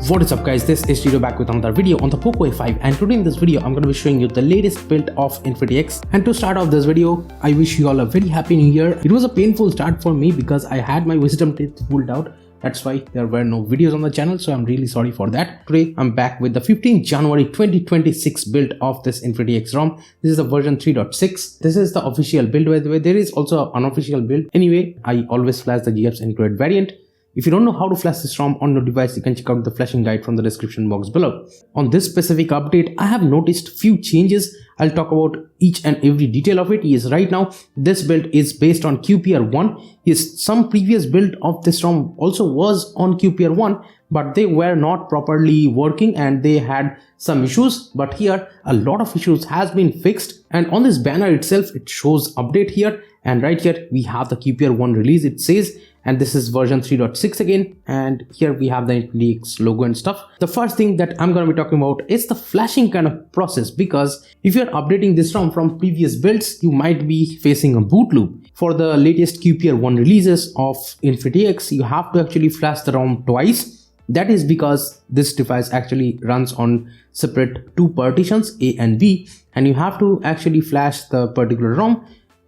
What is up guys, this is Tito back with another video on the POCO A5, and today in this video I'm going to be showing you the latest build of InfinityX. And to start off this video, I wish you all a very happy new year. It was a painful start for me because I had my wisdom teeth pulled out. That's why there were no videos on the channel, so I'm really sorry for that. Today I'm back with the 15th January 2026 build of this InfinityX ROM. This is the version 3.6. This is the official build, by the way. There is also an unofficial build. Anyway, I always flash the GFs included variant. If you don't know how to flash this ROM on your device, you can check out the flashing guide from the description box below. On this specific update, I have noticed few changes. I'll talk about each and every detail of it. Yes, right now this build is based on QPR1. Yes, some previous build of this ROM also was on QPR1, but they were not properly working and they had some issues. But here a lot of issues has been fixed, and on this banner itself it shows update here, and right here we have the QPR1 release, it says. And this is version 3.6 again, and here we have the InfinityX logo and stuff. The first thing that I'm going to be talking about is the flashing kind of process, because if you're updating this ROM from previous builds, you might be facing a boot loop. For the latest QPR1 releases of InfinityX, you have to actually flash the ROM twice. That is because this device actually runs on separate two partitions, A and B, and you have to actually flash the particular ROM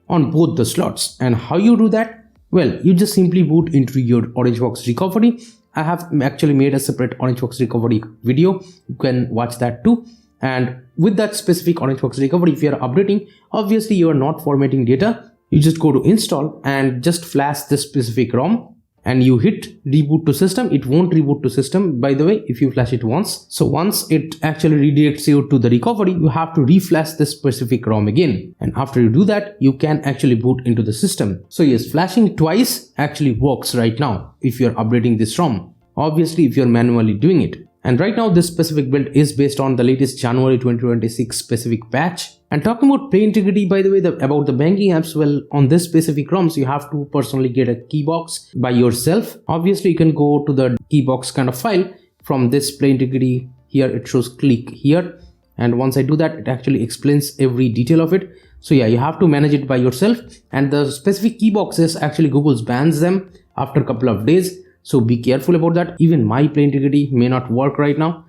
on both the slots. And how you do that? Well, you just simply boot into your Orangebox recovery. I have actually made a separate Orangebox recovery video. You can watch that too. And with that specific Orangebox recovery, if you are updating, obviously you are not formatting data. You just go to install and just flash this specific ROM, and you hit reboot to system. It won't reboot to system, by the way, if you flash it once. So once it actually redirects you to the recovery, you have to reflash this specific ROM again. And after you do that, you can actually boot into the system. So yes, flashing twice actually works right now if you're updating this ROM. Obviously, if you're manually doing it. And right now, this specific build is based on the latest January 2026 specific patch. And talking about play integrity, by the way, about the banking apps, well, on this specific ROMs, you have to personally get a keybox by yourself. Obviously, you can go to the keybox kind of file from this play integrity. Here it shows click here. And once I do that, it actually explains every detail of it. So yeah, you have to manage it by yourself. And the specific keyboxes, actually Google bans them after a couple of days. So be careful about that. Even my play integrity may not work right now.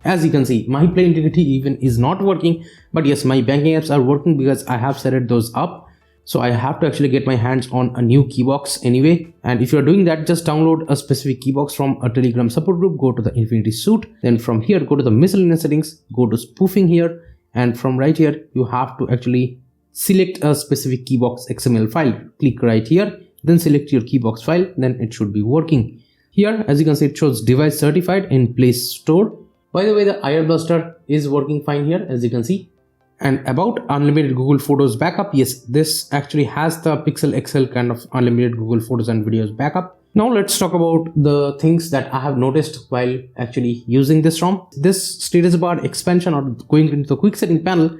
As you can see, my play integrity even is not working. But yes, my banking apps are working because I have set those up. So I have to actually get my hands on a new keybox anyway. And if you're doing that, just download a specific keybox from a Telegram support group. Go to the Infinity suite. Then from here, go to the miscellaneous settings. Go to spoofing here. And from right here, you have to actually select a specific keybox XML file. Click right here. Then select your keybox file, then it should be working. Here, as you can see, it shows device certified in Play Store. By the way, the IR Blaster is working fine here, as you can see. And about unlimited Google Photos backup, yes, this actually has the Pixel XL kind of unlimited Google Photos and videos backup. Now let's talk about the things that I have noticed while actually using this ROM. This status bar expansion or going into the quick setting panel,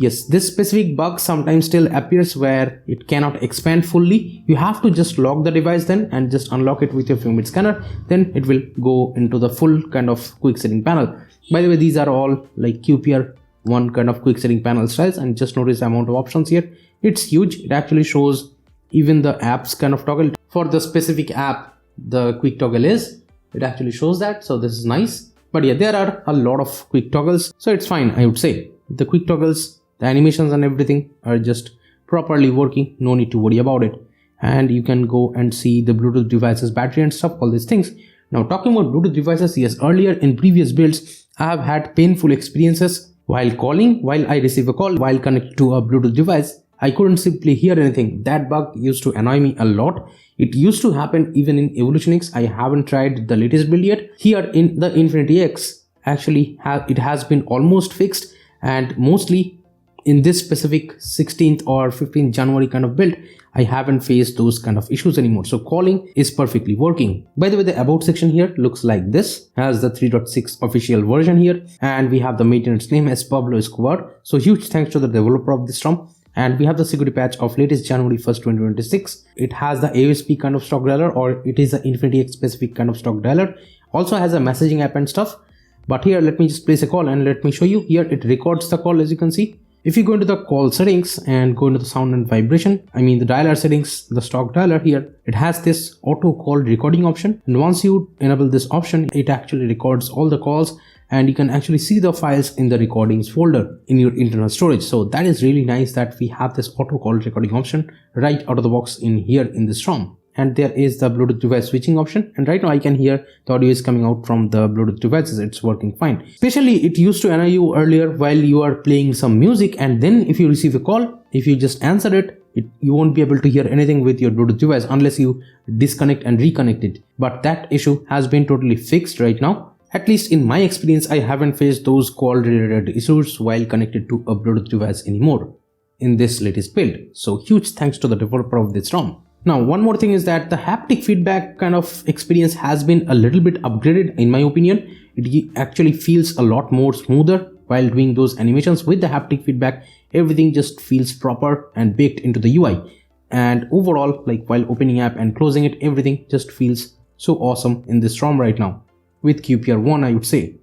yes, this specific bug sometimes still appears where it cannot expand fully. You have to just lock the device then and just unlock it with your fingerprint scanner. Then it will go into the full kind of quick setting panel. By the way, these are all like QPR1 kind of quick setting panel styles, and just notice the amount of options here. It's huge. It actually shows even the apps kind of toggle. For the specific app, the quick toggle is, it actually shows that. So this is nice. But yeah, there are a lot of quick toggles. So it's fine, I would say. The quick toggles, the animations and everything are just properly working. No need to worry about it. And you can go and see the Bluetooth devices, battery and stuff, all these things. Now talking about Bluetooth devices, yes, earlier in previous builds, I have had painful experiences while calling, while I receive a call, while connected to a Bluetooth device. I couldn't simply hear anything. That bug used to annoy me a lot. It used to happen even in EvolutionX. I haven't tried the latest build yet. Here in the InfinityX, actually it has been almost fixed, and mostly in this specific 16th or 15th January kind of build, I haven't faced those kind of issues anymore. So calling is perfectly working. By the way, the about section here looks like this, has the 3.6 official version here, and we have the maintenance name as Pablo Escobar. So huge thanks to the developer of this ROM. And we have the security patch of latest January 1st, 2026. It has the AOSP kind of stock dialer, or it is the InfinityX specific kind of stock dialer. Also has a messaging app and stuff. But here, let me just place a call and let me show you. Here it records the call, as you can see. If you go into the call settings and go into the sound and vibration, I mean the dialer settings, the stock dialer here, it has this auto call recording option. And once you enable this option, it actually records all the calls and you can actually see the files in the recordings folder in your internal storage. So that is really nice that we have this auto call recording option right out of the box in here in this ROM. And there is the Bluetooth device switching option, and right now I can hear the audio is coming out from the Bluetooth devices. It's working fine. Especially it used to annoy you earlier while you are playing some music, and then if you receive a call, if you just answer it, you won't be able to hear anything with your Bluetooth device unless you disconnect and reconnect it. But that issue has been totally fixed right now. At least in my experience, I haven't faced those call related issues while connected to a Bluetooth device anymore in this latest build. So huge thanks to the developer of this ROM. Now, one more thing is that the haptic feedback kind of experience has been a little bit upgraded in my opinion. It actually feels a lot more smoother while doing those animations with the haptic feedback. Everything just feels proper and baked into the UI. And overall, like while opening app and closing it, everything just feels so awesome in this ROM right now with QPR1, I would say.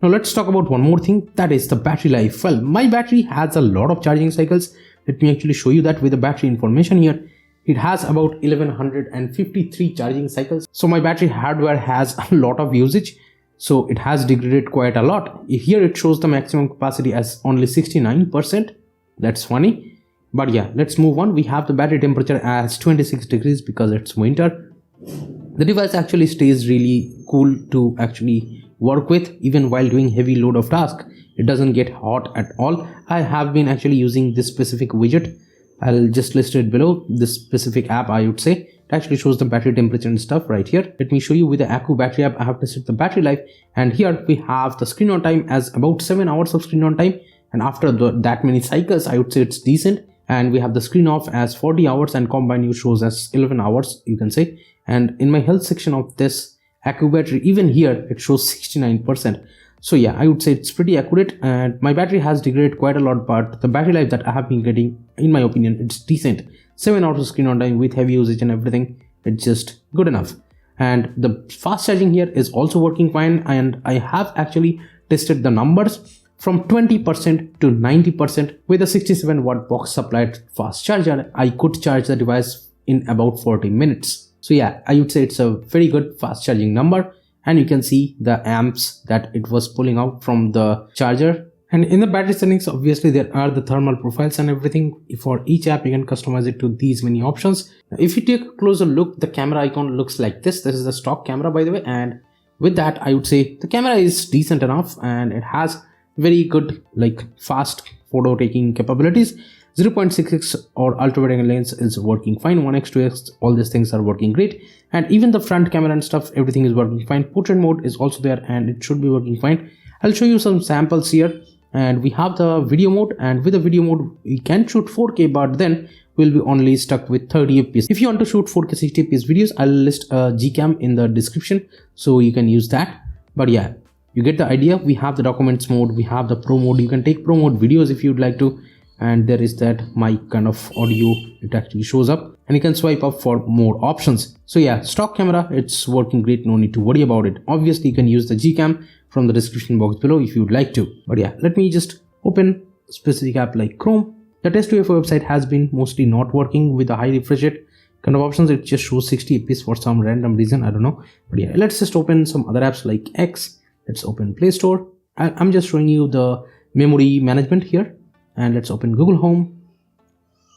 Now let's talk about one more thing, that is the battery life. Well, my battery has a lot of charging cycles. Let me actually show you that with the battery information here. It has about 1153 charging cycles. So my battery hardware has a lot of usage. So it has degraded quite a lot. Here it shows the maximum capacity as only 69%. That's funny. But yeah, let's move on. We have the battery temperature as 26 degrees because it's winter. The device actually stays really cool to actually work with even while doing heavy load of task. It doesn't get hot at all. I have been actually using this specific widget. I'll just list it below. This specific app, I would say, it actually shows the battery temperature and stuff right here. Let me show you with the Accu battery app. I have tested the battery life, and here we have the screen on time as about 7 hours of screen on time. And after that many cycles, I would say it's decent. And we have the screen off as 40 hours and combined use shows as 11 hours, you can say. And in my health section of this Accu battery, even here it shows 69%. So yeah, I would say it's pretty accurate, and my battery has degraded quite a lot, but the battery life that I have been getting, in my opinion, it's decent. 7 hours of screen on time with heavy usage and everything, it's just good enough. And the fast charging here is also working fine, and I have actually tested the numbers from 20% to 90% with a 67 watt box supplied fast charger. I could charge the device in about 40 minutes. So yeah, I would say it's a very good fast charging number. And you can see the amps that it was pulling out from the charger. And in the battery settings, obviously there are the thermal profiles and everything. For each app, you can customize it to these many options. If you take a closer look, the camera icon looks like this. This is the stock camera, by the way. And with that, I would say the camera is decent enough and it has very good, like, fast photo taking capabilities. 0.66 or ultra wide angle lens is working fine. 1x, 2x, all these things are working great. And even the front camera and stuff, everything is working fine. Portrait mode is also there and it should be working fine. I'll show you some samples here. And we have the video mode, and with the video mode, we can shoot 4K, but then we'll be only stuck with 30 fps. If you want to shoot 4K 60 fps videos, I'll list a Gcam in the description, so you can use that. But yeah, you get the idea. We have the documents mode, we have the pro mode. You can take pro mode videos if you'd like to. And there is that mic kind of audio, it actually shows up, and you can swipe up for more options. So yeah, stock camera, it's working great, no need to worry about it. Obviously you can use the Gcam from the description box below if you'd like to. But yeah, let me just open a specific app like Chrome. The test UFO website has been mostly not working with the high refresh rate kind of options. It just shows 60 fps for some random reason, I don't know. But yeah, let's just open some other apps like X. Let's open Play Store. I'm just showing you the memory management here. And let's open Google Home.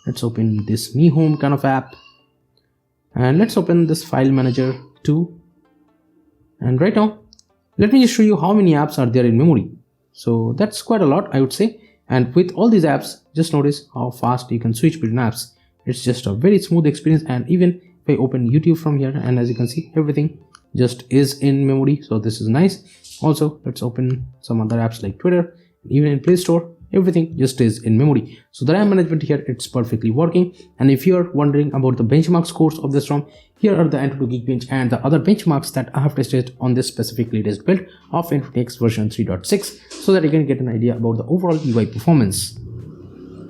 Let's open this Mi Home kind of app. And let's open this file manager too. And right now, let me just show you how many apps are there in memory. So that's quite a lot, I would say. And with all these apps, just notice how fast you can switch between apps. It's just a very smooth experience. And even if I open YouTube from here, and as you can see, everything just is in memory. So this is nice. Also, let's open some other apps like Twitter. Even in Play Store, everything just is in memory. So the RAM management here, it's perfectly working. And if you're wondering about the benchmark scores of this ROM, here are the Antutu Geekbench and the other benchmarks that I have tested on this specific latest build of InfinityX version 3.6, so that you can get an idea about the overall UI performance.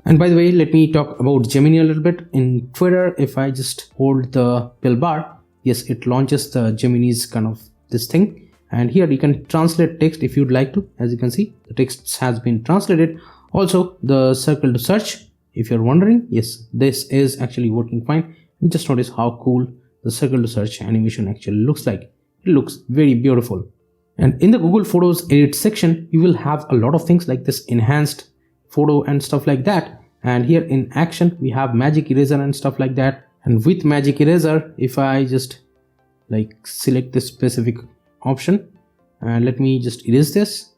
And by the way, let me talk about Gemini a little bit. In Twitter, if I just hold the pill bar, yes, it launches the Gemini's kind of this thing. And here you can translate text if you'd like to. As you can see, the text has been translated. Also the circle to search, if you're wondering, yes, this is actually working fine. And just notice how cool the circle to search animation actually looks like. It looks very beautiful. And in the Google Photos edit section, you will have a lot of things like this enhanced photo and stuff like that. And here in action, we have magic eraser and stuff like that. And with magic eraser, if I just like select this specific option and let me just erase this,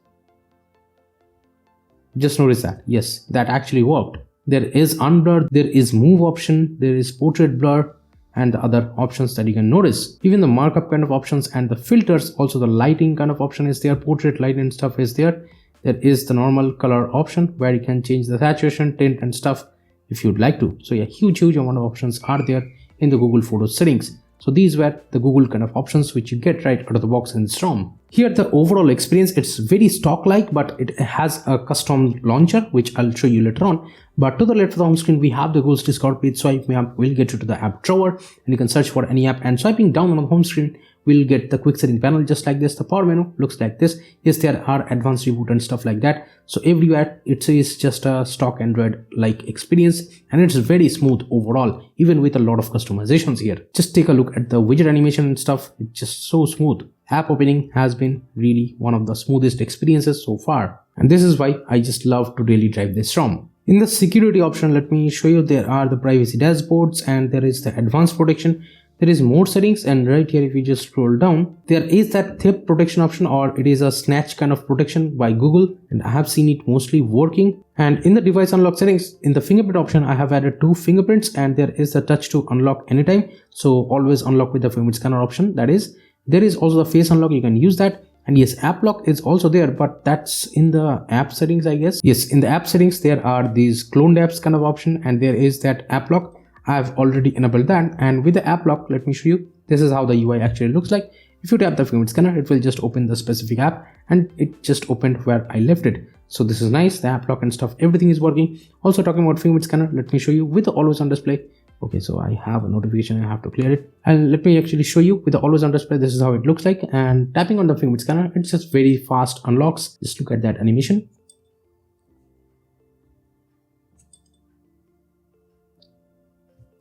just notice that, yes, that actually worked. There is unblur, there is move option, there is portrait blur, and the other options that you can notice. Even the markup kind of options and the filters, also the lighting kind of option is there, portrait light and stuff is there. There is the normal color option where you can change the saturation, tint and stuff if you'd like to. So yeah, huge amount of options are there in the Google Photos settings. So these were the Google kind of options which you get right out of the box in this ROM. Here the overall experience, it's very stock-like, but it has a custom launcher which I'll show you later on. But to the left of the home screen, we have the Google's Discover page. Swipe me up will get you to the app drawer, and you can search for any app, and swiping down on the home screen will get the quick setting panel just like this. The power menu looks like this. Yes, there are advanced reboot and stuff like that. So everywhere it is just a stock Android like experience, and it's very smooth overall, even with a lot of customizations here. Just take a look at the widget animation and stuff. It's just so smooth. App opening has been really one of the smoothest experiences so far, and this is why I just love to really drive this ROM. In the security option, let me show you, there are the privacy dashboards and there is the advanced protection. There is more settings, and right here if you just scroll down, there is that theft protection option, or it is a snatch kind of protection by Google, and I have seen it mostly working. And in the device unlock settings, in the fingerprint option, I have added 2 fingerprints, and there is the touch to unlock anytime, so always unlock with the fingerprint scanner option. That is, there is also the face unlock, you can use that. And yes, app lock is also there, but that's in the app settings, I guess. Yes, in the app settings there are these cloned apps kind of option, and there is that app lock. I've already enabled that, and with the app lock, let me show you, this is how the UI actually looks like. If you tap the fingerprint scanner, it will just open the specific app, and it just opened where I left it. So this is nice, the app lock and stuff, everything is working. Also talking about fingerprint scanner, let me show you with the always on display. Okay, so I have a notification, I have to clear it, and let me actually show you with the always on display. This is how it looks like, and tapping on the fingerprint scanner, it's just very fast unlocks. Just look at that animation.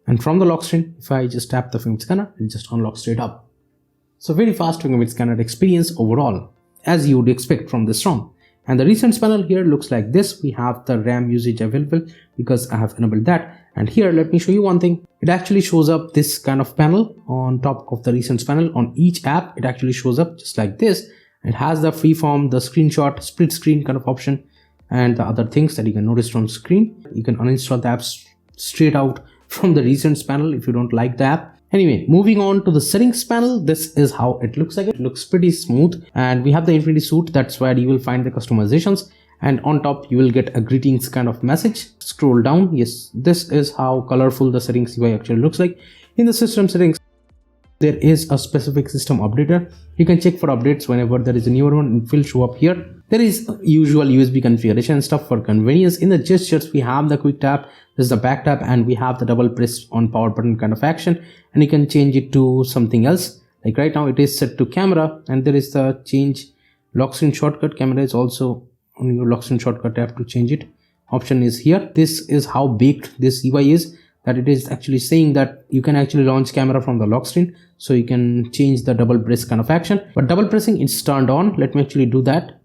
And from the lock screen, if I just tap the fingerprint scanner, it just unlocks straight up. So very fast fingerprint scanner experience overall, as you would expect from this ROM. And the recents panel here looks like this. We have the RAM usage available because I have enabled that. And here, let me show you one thing. It actually shows up this kind of panel on top of the recents panel. On each app, it actually shows up just like this. It has the freeform, the screenshot, split screen kind of option, and the other things that you can notice from screen. You can uninstall the apps straight out from the recents panel if you don't like the app. Anyway, moving on to the settings panel, this is how it looks like. It looks pretty smooth, and we have the Infinity suite. That's where you will find the customizations, and on top you will get a greetings kind of message. Scroll down. Yes, this is how colorful the settings UI actually looks like. In the system settings, there is a specific system updater. You can check for updates whenever there is a newer one. It will show up here. There is usual USB configuration and stuff for convenience. In the gestures, we have the quick tap, this is the back tap, and we have the double press on power button kind of action, and you can change it to something else. Like right now it is set to camera, and there is the change lock screen shortcut. Camera is also on your lock screen shortcut tab to change it. Option is here. This is how baked this UI is, that it is actually saying that you can actually launch camera from the lock screen, so you can change the double press kind of action. But double pressing, it's turned on. Let me actually do that.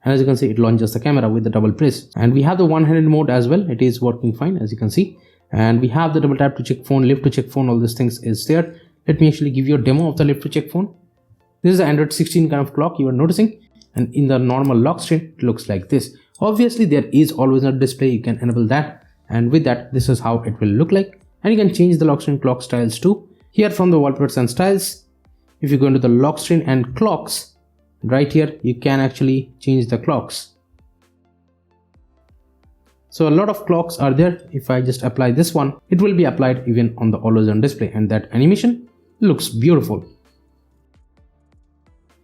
And as you can see, it launches the camera with the double press. And we have the one-handed mode as well. It is working fine, as you can see. And we have the double tap to check phone, lift to check phone, all these things is there. Let me actually give you a demo of the lift to check phone. This is the Android 16 kind of clock you are noticing. And in the normal lock screen, it looks like this. Obviously, there is always a display. You can enable that. And with that, this is how it will look like. And you can change the lock screen clock styles too. Here from the wallpapers and styles, if you go into the lock screen and clocks, right here, you can actually change the clocks. So a lot of clocks are there. If I just apply this one, it will be applied even on the always on display, and that animation looks beautiful.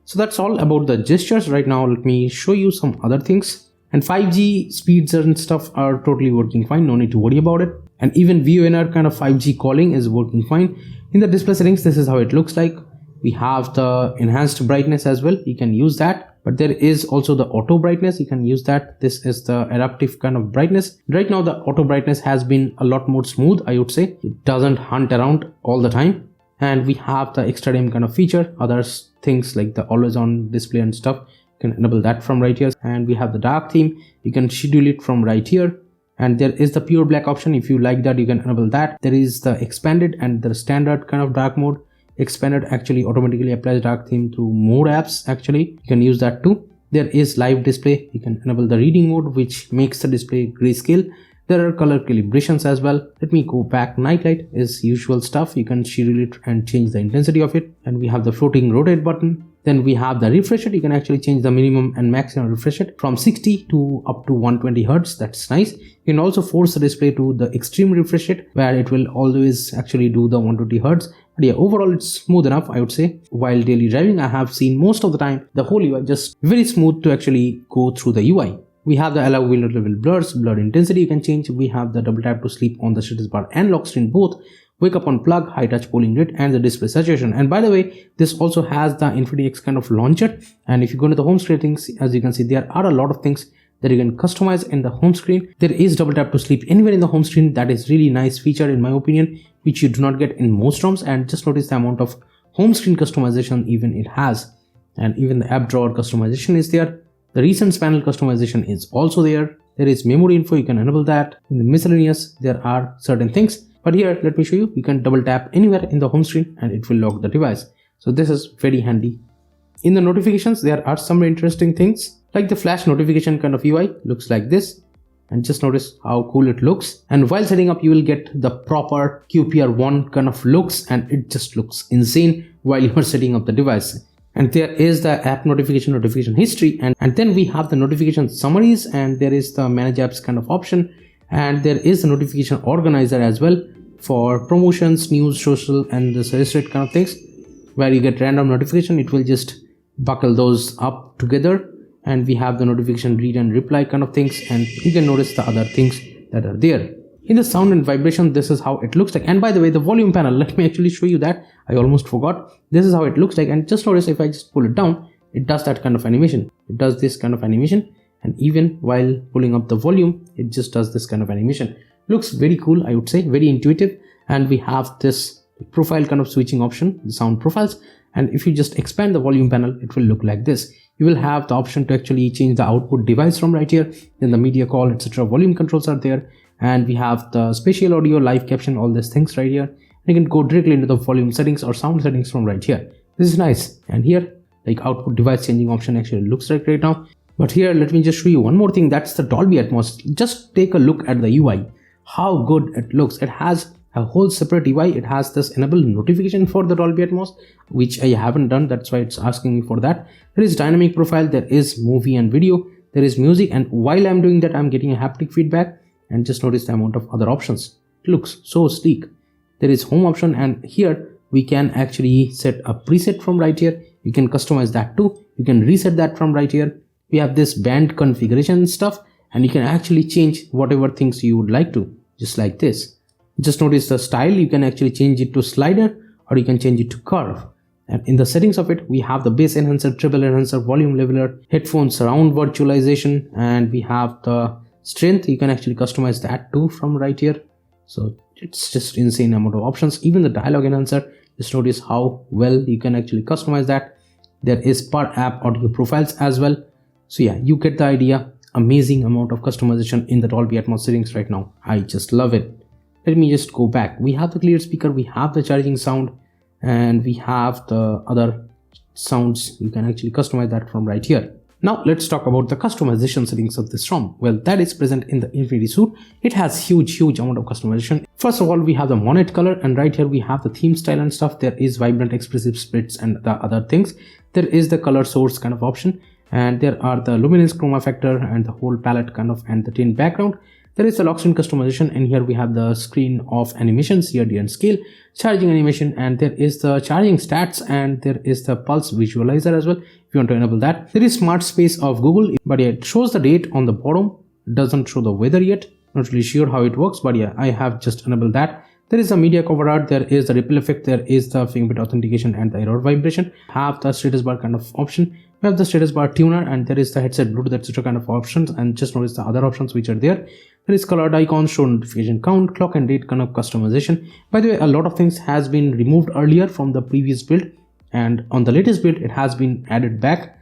So that's all about the gestures. Right now, let me show you some other things. And 5G speeds and stuff are totally working fine. No need to worry about it. And even VoNR kind of 5G calling is working fine. In the display settings, this is how it looks like. We have the enhanced brightness as well. You can use that. But there is also the auto brightness. You can use that. This is the adaptive kind of brightness. Right now the auto brightness has been a lot more smooth, I would say. It doesn't hunt around all the time. And we have the extra dim kind of feature. Others things like the always on display and stuff, you can enable that from right here. And we have the dark theme. You can schedule it from right here. And there is the pure black option. If you like that, you can enable that. There is the expanded and the standard kind of dark mode. Expanded actually automatically applies dark theme to more apps. Actually, you can use that too. There is live display. You can enable the reading mode, which makes the display grayscale. There are color calibrations as well. Let me go back. Nightlight is usual stuff. You can schedule it and change the intensity of it. And we have the floating rotate button. Then we have the refresh it. You can actually change the minimum and maximum refresh it from 60 to up to 120 Hertz. That's nice. You can also force the display to the extreme refresh it, where it will always actually do the 120 Hertz. But yeah, overall it's smooth enough, I would say. While daily driving, I have seen most of the time the whole UI just very smooth to actually go through the UI. We have the allow wheel level blurs, blur intensity you can change. We have the double tap to sleep on the status bar and lock screen both. Wake up on plug, high touch polling rate, and the display saturation. And by the way, this also has the InfinityX kind of launcher. And if you go to the home screen things, as you can see, there are a lot of things that you can customize in the home screen. There is double tap to sleep anywhere in the home screen. That is really nice feature in my opinion, which you do not get in most ROMs. And just notice the amount of home screen customization even it has. And even the app drawer customization is there. The recent panel customization is also there. There is memory info, you can enable that. In the miscellaneous, there are certain things. But here, let me show you, you can double tap anywhere in the home screen and it will lock the device. So this is very handy. In the notifications, there are some interesting things like the flash notification kind of UI looks like this. And just notice how cool it looks. And while setting up, you will get the proper QPR1 kind of looks, and it just looks insane while you are setting up the device. And there is the app notification history, and then we have the notification summaries, and there is the manage apps kind of option, and there is the notification organizer as well for promotions, news, social, and the suggested kind of things, where you get random notification. It will just buckle those up together, and we have the notification read and reply kind of things, and you can notice the other things that are there. In the sound and vibration, this is how it looks like. And by the way, the volume panel, let me actually show you that. I almost forgot. This is how it looks like. And just notice if I just pull it down, it does that kind of animation. It does this kind of animation. And even while pulling up the volume, it just does this kind of animation. Looks very cool, I would say, very intuitive. And we have this profile kind of switching option, the sound profiles. And if you just expand the volume panel, it will look like this. You will have the option to actually change the output device from right here. Then the media call, etc. volume controls are there. And we have the spatial audio, live caption, all these things right here. You can go directly into the volume settings or sound settings from right here. This is nice. And here, like output device changing option actually looks like right now. But here, let me just show you one more thing. That's the Dolby Atmos. Just take a look at the UI. How good it looks. It has a whole separate UI. It has this enable notification for the Dolby Atmos, which I haven't done. That's why it's asking me for that. There is dynamic profile. There is movie and video. There is music. And while I'm doing that, I'm getting a haptic feedback. And just notice the amount of other options. It looks so sleek. There is home option, and here we can actually set a preset from right here. You can customize that too. You can reset that from right here. We have this band configuration stuff, and you can actually change whatever things you would like to, just like this. Just notice the style. You can actually change it to slider, or you can change it to curve. And in the settings of it, we have the bass enhancer, treble enhancer, volume leveler, headphone surround virtualization, and we have the strength. You can actually customize that too from right here. So it's just insane amount of options. Even the dialogue enhancer, just notice how well you can actually customize that. There is per app audio profiles as well. So yeah, you get the idea. Amazing amount of customization in the Dolby Atmos settings right now. I just love it. Let me just go back. We have the clear speaker, we have the charging sound, and we have the other sounds. You can actually customize that from right here. Now let's talk about the customization settings of this ROM. Well, that is present in the Infinity suite. It has huge amount of customization. First of all, we have the monet color, and right here we have the theme style and stuff. There is vibrant expressive splits and the other things. There is the color source kind of option, and there are the luminance chroma factor and the whole palette kind of, and the tint background. There is the lock screen customization, and here we have the screen of animation, CRD and scale, charging animation, and there is the charging stats, and there is the pulse visualizer as well if you want to enable that. There is smart space of Google, but yeah, it shows the date on the bottom. It doesn't show the weather yet. Not really sure how it works, but yeah, I have just enabled that. There is a media cover art, there is the ripple effect, there is the fingerprint authentication and the error vibration. Have the status bar kind of option, We have the status bar tuner, and there is the headset Bluetooth etc. kind of options. And just notice the other options which are there. There is colored icons, show notification count, clock and date kind of customization. By the way, a lot of things has been removed earlier from the previous build, and on the latest build it has been added back.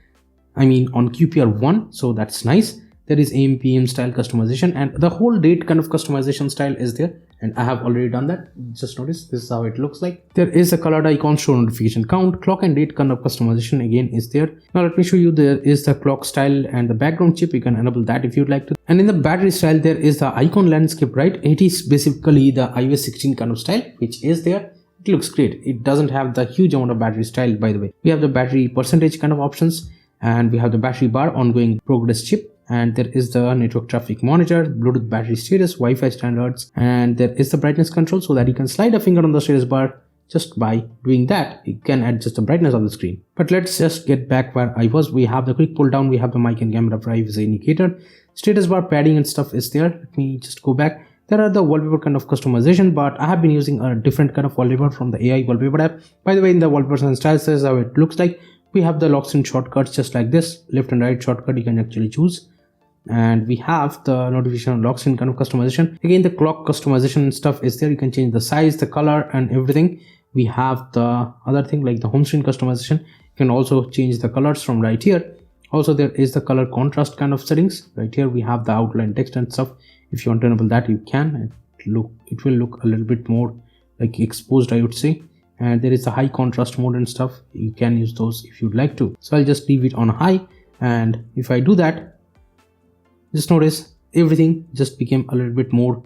I mean on QPR1, so that's nice. There is AM PM style customization, and the whole date kind of customization style is there, and I have already done that. Just notice this is how it looks like. There is a colored icon, show notification count, clock and date kind of customization again is there. Now let me show you, there is the clock style and the background chip. You can enable that if you'd like to. And in the battery style, there is the icon landscape, right? It is basically the iOS 16 kind of style which is there. It looks great. It doesn't have the huge amount of battery style, by the way. We have the battery percentage kind of options, and we have the battery bar, ongoing progress chip, and there is the network traffic monitor, Bluetooth battery status, Wi-Fi standards, and there is the brightness control, so that you can slide a finger on the status bar. Just by doing that, you can adjust the brightness of the screen. But let's just get back where I was. We have the quick pull down, we have the mic and camera privacy indicator, status bar padding and stuff is there. Let me just go back. There are the wallpaper kind of customization, but I have been using a different kind of wallpaper from the AI wallpaper app. By the way, in the wallpapers and styles, this is how it looks like. We have the lock screen shortcuts just like this, left and right shortcut you can actually choose. And we have the notification lock screen kind of customization. Again, the clock customization stuff is there. You can change the size, the color and everything. We have the other thing like the home screen customization. You can also change the colors from right here. Also, there is the color contrast kind of settings. Right here we have the outline text and stuff. If you want to enable that, you can. It will look a little bit more like exposed, I would say. And there is a high contrast mode and stuff. You can use those if you'd like to. So I'll just leave it on high, and if I do that, just notice everything just became a little bit more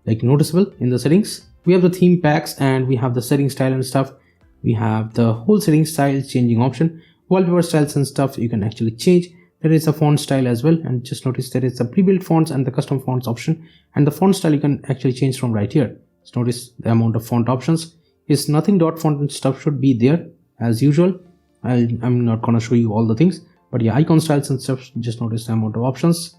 like noticeable in the settings. We have the theme packs, and we have the setting style and stuff. We have the whole setting style changing option, wallpaper styles and stuff you can actually change. There is a font style as well, and just notice there is a pre-built fonts and the custom fonts option, and the font style you can actually change from right here. Just notice the amount of font options is nothing. Dot font and stuff should be there as usual. I'm not gonna show you all the things, but yeah, icon styles and stuff, just notice the amount of options.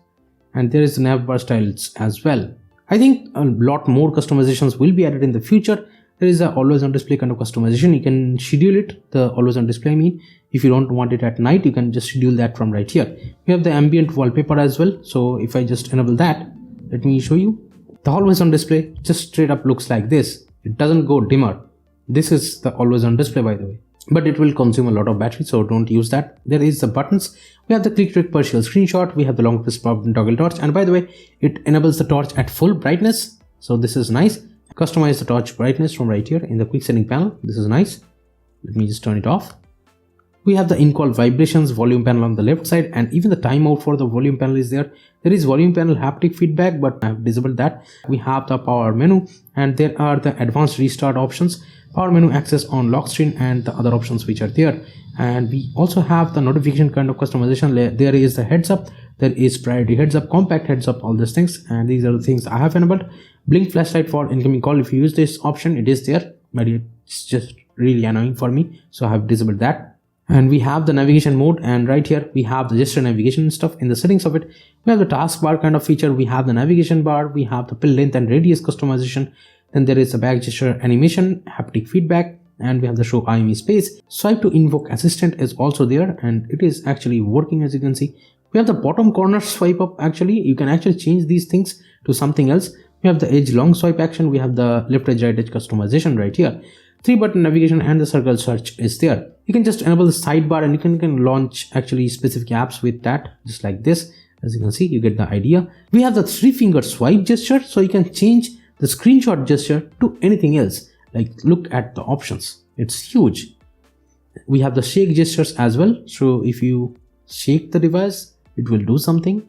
And there is the navbar styles as well. I think a lot more customizations will be added in the future. There is a always on display kind of customization. You can schedule it, the always on display. I mean, if you don't want it at night, you can just schedule that from right here. We have the ambient wallpaper as well. So if I just enable that, let me show you. The always on display just straight up looks like this. It doesn't go dimmer. This is the always on display, by the way, but it will consume a lot of battery, so don't use that. There is the buttons. We have the click to partial screenshot. We have the long press button toggle torch, and by the way, it enables the torch at full brightness, so this is nice. Customize the torch brightness from right here in the quick setting panel. This is nice. Let me just turn it off. We have the in-call vibrations volume panel on the left side, and even the timeout for the volume panel is there. There is volume panel haptic feedback, but I have disabled that. We have the power menu, and there are the advanced restart options, power menu access on lock screen, and the other options which are there. And we also have the notification kind of customization. There is the heads up, there is priority heads up, compact heads up, all these things, and these are the things I have enabled. Blink flashlight for incoming call. If you use this option, it is there, but it's just really annoying for me, so I have disabled that. And we have the navigation mode, and right here we have the gesture navigation stuff. In the settings of it, we have the taskbar kind of feature. We have the navigation bar, we have the pill length and radius customization. Then there is a back gesture animation, haptic feedback, and we have the show IME space. Swipe to invoke assistant is also there, and it is actually working, as you can see. We have the bottom corner swipe up. Actually, you can actually change these things to something else. We have the edge long swipe action. We have the left edge right edge customization right here. 3-button navigation and the circle search is there. You can just enable the sidebar, and you can launch actually specific apps with that, just like this. As you can see, you get the idea. We have the 3-finger swipe gesture, so you can change the screenshot gesture to anything else. Like, look at the options, it's huge. We have the shake gestures as well, so if you shake the device, it will do something.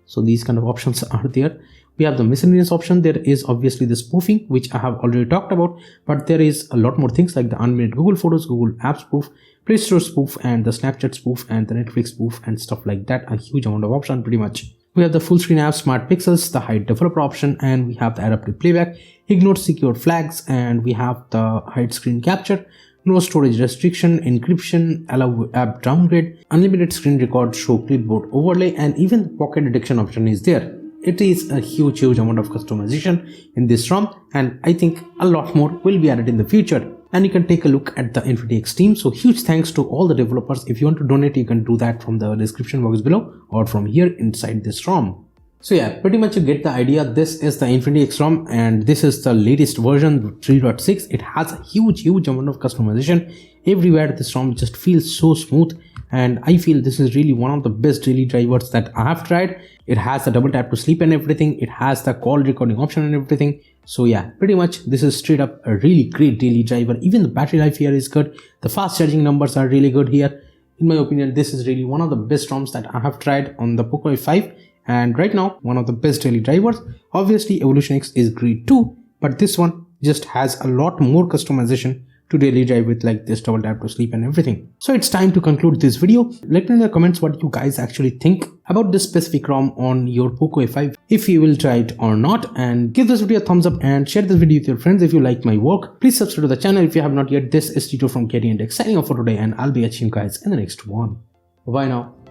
So these kind of options are there. We have the miscellaneous option. There is obviously the spoofing, which I have already talked about, but there is a lot more things like the unlimited Google Photos, Google Apps spoof, Play Store spoof, and the Snapchat spoof, and the Netflix spoof, and stuff like that. A huge amount of option, pretty much. We have the full screen app, smart pixels, the hide developer option, and we have the adaptive playback, ignore secure flags, and we have the hide screen capture, no storage restriction, encryption, allow app downgrade, unlimited screen record, show clipboard overlay, and even pocket detection option is there. It is a huge amount of customization in this ROM, and I think a lot more will be added in the future. and you can take a look at the InfinityX team. So huge thanks to all the developers. If you want to donate, you can do that from the description box below or from here inside this ROM. So yeah, pretty much you get the idea. This is the InfinityX ROM and this is the latest version 3.6. It has a huge amount of customization everywhere. This ROM just feels so smooth, and I feel this is really one of the best daily drivers that I have tried. It has the double tap to sleep and everything. It has the call recording option and everything. So yeah, pretty much this is straight up a really great daily driver. Even the battery life here is good. The fast charging numbers are really good here. In my opinion, this is really one of the best ROMs that I have tried on the POCO F5. And right now, one of the best daily drivers. Obviously, Evolution X is great too, but this one just has a lot more customization to daily drive with, like this double tap to sleep and everything. So it's time to conclude this video. Let me know in the comments what you guys actually think about this specific ROM on your POCO F5, if you will try it or not, and give this video a thumbs up and share this video with your friends if you like my work. Please subscribe to the channel if you have not yet. This is Tito from KTNTECH signing off for today, and I'll be catching you guys in the next one. Bye now.